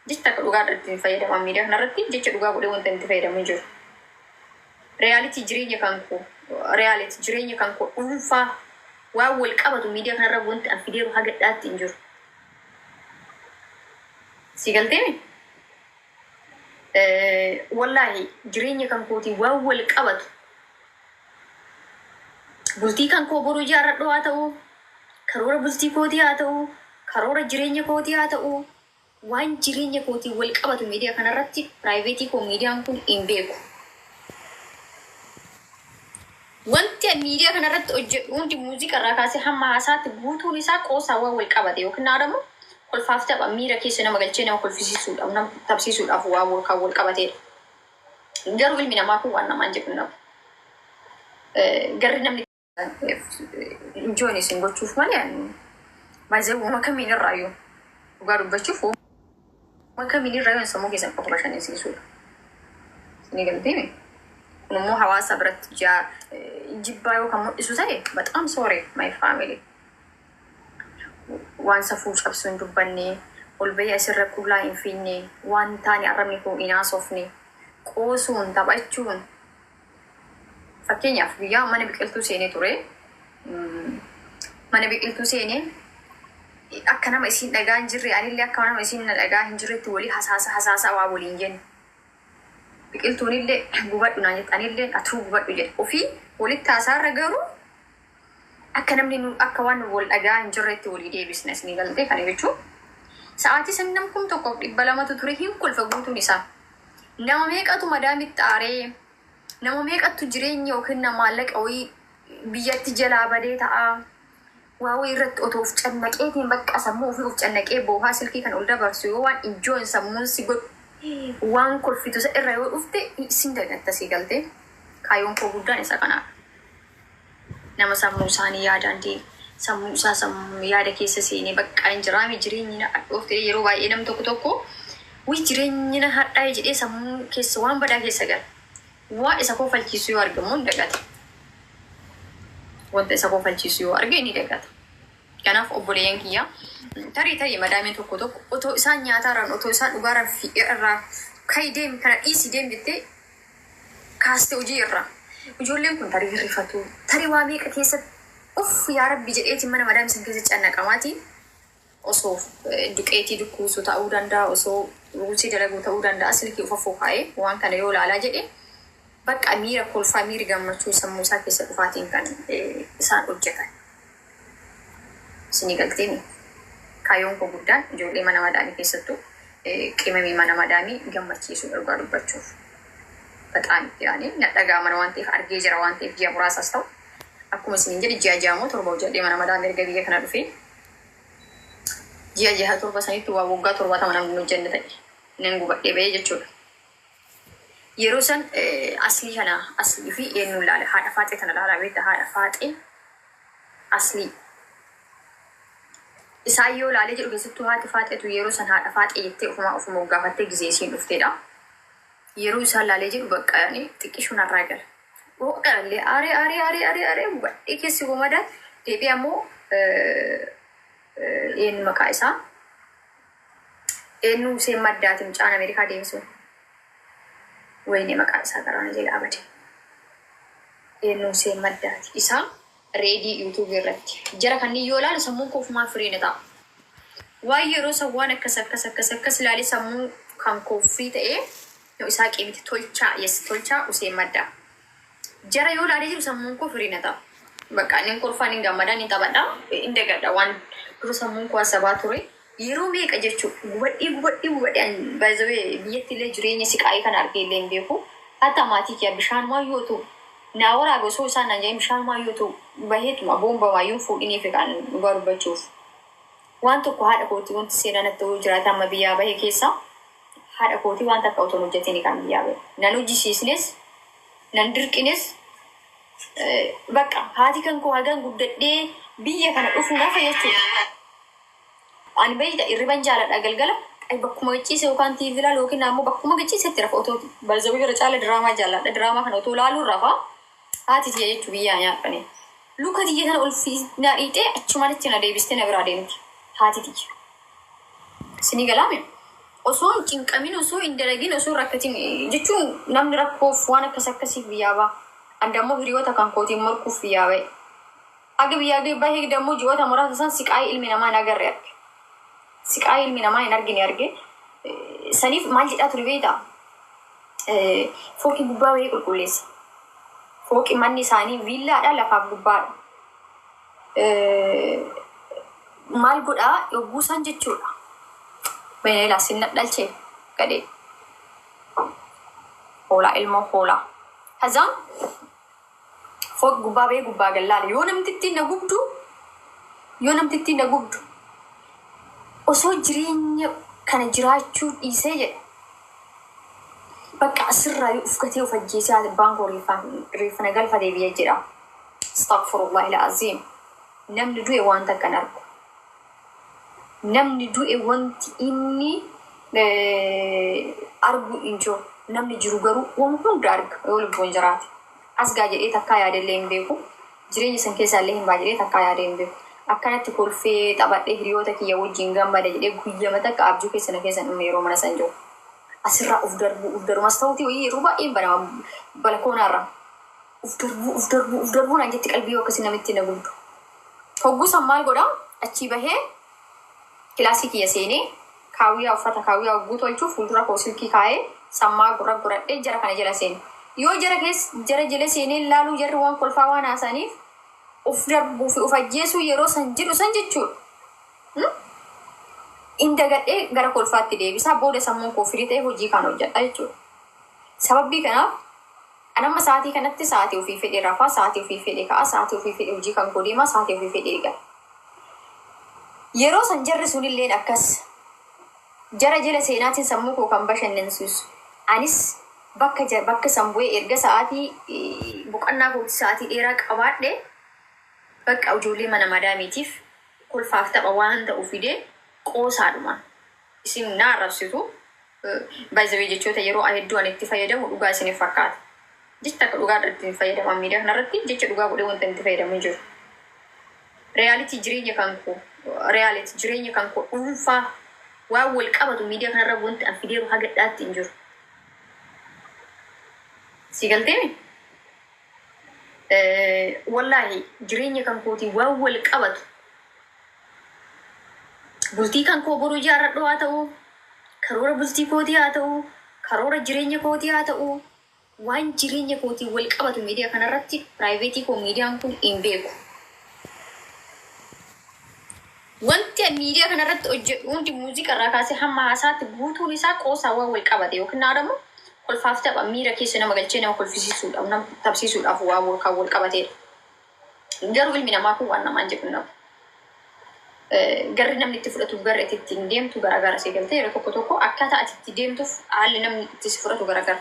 jecha akka dhugaa irratti fayyadaman miidiyaa kanarratti jecha dhugaa godhee wanta itti fayyadamu jiru. Reality jireenya kan koo dhuunfaa waan wal qabatu miidiyaa kanarra wanti an fideeru haga dhaatti hin jiru. Si galteemi? Wallahi jireenya kan kooti waan wal qabatu. Bultii kan koo boru ijaarradhu haa ta'u, karoora bultii kootii haa ta'u, karoora jireenya kootii haa ta'u, waan jireenya kootii wal qabatu miidiyaa kanarratti piraayiveetii koo miidiyaan kun hin beeku. Wanti miidiyaa kanarratti hojjedhu hundi muuziqaa irraa kaasee hamma haasaatti guutuun isaa qoosaa waan wal qabate yookiin naadammoo kolfaaf tapha miira keessa nama galchee nama kolfisiisuudhaaf nama tapsiisuudhaaf waan kan wal qabatedha. Garuu ilmi namaa kun waan namaan jedhu nama. Garri namni enjoy isin gochuuf malee maazee uuma kamiin irraayyuu dhugaa dubbachuuf uuma kamiin irraayyuu sammuu keessan qofa bashannansiisuudha. Ni galteemi? Kunimmoo hawaasa biratti jibbaa yookaan mul'isu ta'e bataam sorry my family. Waan safuu cabsuu hin dubbanne, ol bahee asirra qullaa hin fiinne, waan taane arrabni koo hin haasofne, qoosuun taphachuun. Fakkeenyaaf guyyaa mana biqiltuu seenee ture. Mana biqiltuu seenee akka nama isiin dhagaa hin jirre anillee akka nama isiin dhagaa hin jirretti walii hasaasa waa waliin jennu. Biqiltuun illee gubadhu naan jette anillee atuu gubadhu jedhe. Ofii walitti haasaarra garuu akka namni akka waan wal dhagaa hin jirretti walii deebisna isin galtee kana jechuun. Sa'aatii san nam kun tokkoof 200 ture hin kolfa guutuun isaa. Nama meeqatu madaamitti aaree, nama meeqatu jireenya yookiin maallaqa wayii biyyatti jalaa badee ta'a. Waa wayii irratti otoo of cannaqeetiin bakka sammuu ofii of cannaqee boohaa silkii kan ol dabarsu yoo waan ijoon sammuun si godhu waan kolfitu isa irra yoo dhufte isin dagatta si galtee. Kaayyoon koo guddaan isa kanaadha. Nama sammuu isaanii yaadaan deemu. Sammuu isaa sammuu yaada keessa seenee bakka hin jiraame jireenyi na dhooftee yeroo baay'ee nam tokko jireenyi na hadhaa'e jedhee sammuu keessa waan badaa keessa gala. Waa isa kofalchiisu yoo argamu hin dagata. Wanta isa kofalchiisu yoo arge ni dagata. Kanaaf obboleeyyan kiyya tarii madaameen tokko otoo isaan nyaataarraan otoo isaan dhugaarraan fi'ee irraa ka'i deemi kana dhiisii deemi jettee kaaste hojii irraa. Ijoolleen kun tarii hirrifatu. Tarii waa meeqa keessatti yaa rabbi jedheetiin mana madaam isin keessa cannaqamaatiin osoo duqeetii dukkuusu ta'uu danda'a, osoo ruusii dalaguu ta'uu danda'a, silkii ufa fookaa'ee waan kana yoo ilaalaa jedhee bakka miira kolfaa miiri gammachuu sammuu isaa keessa dhufaatiin kan isaan hojjetan. Isinii galteeni. Kaayyoon koo guddaan ijoollee mana madaamii keessattuu qimamii mana madaamii gammachiisuu dhugaa dubbachuuf. Bataam yaani nadhagaa mana waan ta'eef argee jira waan ta'eef ji'a muraasaas ta'u. Akkuma isiniin jedhe ji'a ja'amoo torba hojjedhee mana madaamii erga biyya kana dhufee ji'a jaha torba sanitti waa waggaa 70 namni hojjenne ta'e nan gubadhee bahee jechuudha. Yeroo san aslii kana aslii fi eenyuun laale haadha faaxee kana laalaa beekta haadha faaxee aslii. Isaan yoo laalee jedhu keessattuu haati faaxeetu yeroo san haadha faaxee jettee ofuma gaafattee gizee isiin dhufteedha. Yeroo isaan laalee jedhu bakka yaani xiqqishuun har'aa gala. Ooqallee aaree gubadhee keessi gomadaan deebii ammoo eenyu maqaa isaa eenyu Huseen Maddaati mucaan Ameerikaa deemsu. Wayne maqaa isaa garaana jedha abade. Eenyu Huseen Maddaati isaa reedii YouTube irratti. Jara kanneen yoo ilaalu sammuun koo ofumaan firii ni ta'a. Waan yeroo sawwaan akkas ilaalee sammuu kan koo firii ta'ee yoo isaa qeemiti tolchaa Huseen Maddaa. Jara yoo ilaalee jiru sammuun koo firii ni ta'a. Bakka inni kolfaan hin gammadaan hin taphadhaa hin dagadha waan dura sammuun koo asabaa ture. Yeroo meeqa jechuudha gubadhee baay'ee biyyatti illee jireenya siqaa'ii kan argee illee hin beeku. Hatta maatii kiyya bishaan maayyoo ta'u naa waraabee osoo isaan naan jedhee bishaan maayyoo ta'u baheetuma boomba maayyoo fuudhinii fi kan dhugaa dubbachuuf. Waan tokko haadha kootii wanti seenaa natti ta'uu jiraata amma biyyaa bahee keessa haadha kootii waan takka otoo hojjetanii kan biyyaa bahe. Nan hojjisiisnes nan dirqines bakka haati kan koo hagaan guddadhee biyya kana dhufuu nafa jechuudha. Ani baay'ee irriban jaaladha galgala bakkuma gicciise yookaan TV ilaalu yookiin ammoo bakkuma gicciisetti rafa otoo balzabii gara caala diraamaa jaaladha. Diraamaa kana otoo ilaaluun rafa haati tiyya jechuu biyyaa nyaapane. Luka tiyya kana ol fiinaa dhiitee achumanitti na deebistee na biraa deemti haati tiyya. Isinii galaame Osoon cinqamin osoo indaragin osoo rakkatin jechuun namni rakkoof waan akkasiif biyyaaba. Andammoo hiriyoota kan kootiin morkuuf biyyaabee. Aga biyyaagee bahee dammoo ji'oota muraasa san siqaayii ilmi namaa hin agarre arge. Siqaayii ilmi namaa hin argine arge. Saniif maal jedhaa ture beektaa? Fooqii gubbaa wayii qulqulleessa. Fooqii manni isaanii viillaadha lafaaf gubbaadha. Maal godhaa yogguu san jechuudha. Beneela sinna dhalchee gadee. Hoolaa ilmoo hoolaa. Hazaan fooqii gubbaa bahee gubbaa gallaale. Yoo namti ittiin na gubdu osoo jireenya kana jiraachuu dhiisee jedhe. Bakka asirraa yoo uffatee of ajjeesee abbaan koo reeffa na galfatee biyya jedha. Astaghfirullah al-azim. Namni du'e waan takka hin argu. Namni du'e wanti inni argu hin jiru. Namni jiru garuu waan hunda arga yoo lubbuun jiraate. Asgaa jedhee takkaa yaadallee hin beeku. Jireenya san keessaallee hin baay'ee takkaa yaadee hin beeku. Akkanatti kolfee taphadhee hiriyoota kiyya wajjin gammada jedhee guyyama takka abjuu keessan dhume yeroo mana san jiru. Asirraa uf darbumas ta'uuti wayii yeroo baay'ee banama balkoonarra. Uf darbuu naan jetti qalbii akkasii namitti na gubdu. Hogguu san maal godhaa achii bahee kilaasii kiyya seenee kaawwiyaa uffata kaawwiyaa hogguu tolchuuf fuuldura koo silkii kaa'ee sammaa gurradhee jara kana jala seene. Yoo jara jala seenee ilaaluu jarri waan kolfaa waan haasaniif uf darbuu fi uf ajjeesuu yeroo san jedhu san jechuudha. Indagadhee gara kolfaatti deebisaa booda sammuun koo firii ta'e hojii kan hojjedha jechuudha. Sababii kanaaf anamma sa'aatii kanatti sa'aatii ofii fedhee rafaa, sa'aatii ofii fedhee ka'aa, sa'aatii ofii fedhee hojii kan koo deemaa, sa'aatii ofii fedhee eegala. Yeroo san jarri sunilleen akkas jara jala seenaatiin sammuu koo kan bashannansiisu. Anis bakka san bu'ee erga sa'aatii boqonnaa kooti sa'aatii dheeraa qabaadhe bakka ijoollee mana madaamiitiif kolfaaf tapha waan ta'u fidee qoosaadhuma. Isin na arrabsitu baay'ee jechoota yeroo hedduu ani itti fayyadamu dhugaa isiniif fakkaata. Jecha akka dhugaa irratti fayyadaman miidiyaa kanarratti jecha dhugaa godhee wanta itti fayyadamu jiru. Reyaalitii jireenya kan koo dhuunfaa waan wal qabatu miidiyaa kanarra wanti an fideeru haga dhaatti hin jiru. Si galteemi? Wallaahi jireenya kan kootii waan wal qabatu. Bultii kan koo boruu ijaarradhu haa ta'u, karoora bultii kootii haa ta'u, karoora jireenya kootii haa ta'u, waan jireenya kootii wal qabatu miidiyaa kanarratti piraayiveetii koo miidiyaan kun hin beeku. Wanti miidiyaa kanarratti hojjedhu hundi muuziqaa irraa kaasee hamma haasaatti guutuun isaa qoosaa waan wal qabate yookiin haadhamu kolfaaf tapha miira keessa nama galchee nama kolfisiisuudhaaf nama tapsiisuudhaaf waan kan wal qabatedha. Garuu ilmi namaa kun waan namaan jedhu namu. Garri namni itti fudhatu garri itti hin deemtu garaagara si galtee yeroo tokko tokko akkaataa ati itti deemtuuf haalli namni itti si fudhatu garaagara.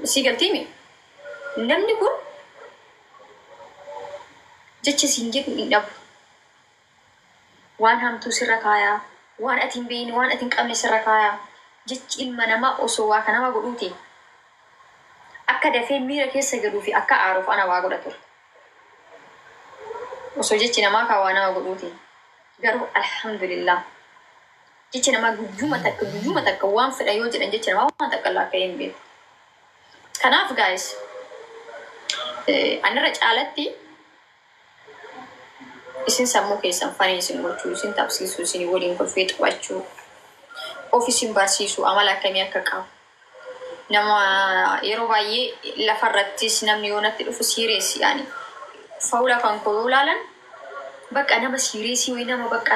Si galteemi? Namni kun jecha siin jedhu hin dhabu. Waan hamtuu sirra kaayaa, waan ati hin beekne, waan ati hin qabne sirra kaayaa. Jechi ilma namaa osoo waa kanama godhuuti. Akka dafee miira keessa galuu fi akka aaruuf ana waa godha ture. Osoo jechi namaa kan waa nama godhuuti. Garuu alhamdulillah. Jechi namaa guyyuma takka waan fedha yoo jedhan jechi namaa waan takka laakka hin beeku. Kanaaf guys, anirra caalatti isin sammuu keessan fanii isin gochuu, isin tapsiisuu, isin waliin kolfee taphachuu, of isin barsiisuu, amala akkamii akka qabu. Nama yeroo baay'ee lafarrattis namni yoo natti dhufu siireessi yaani faula kan koo yoo ilaalan bakka nama siireesii wayi nama bakka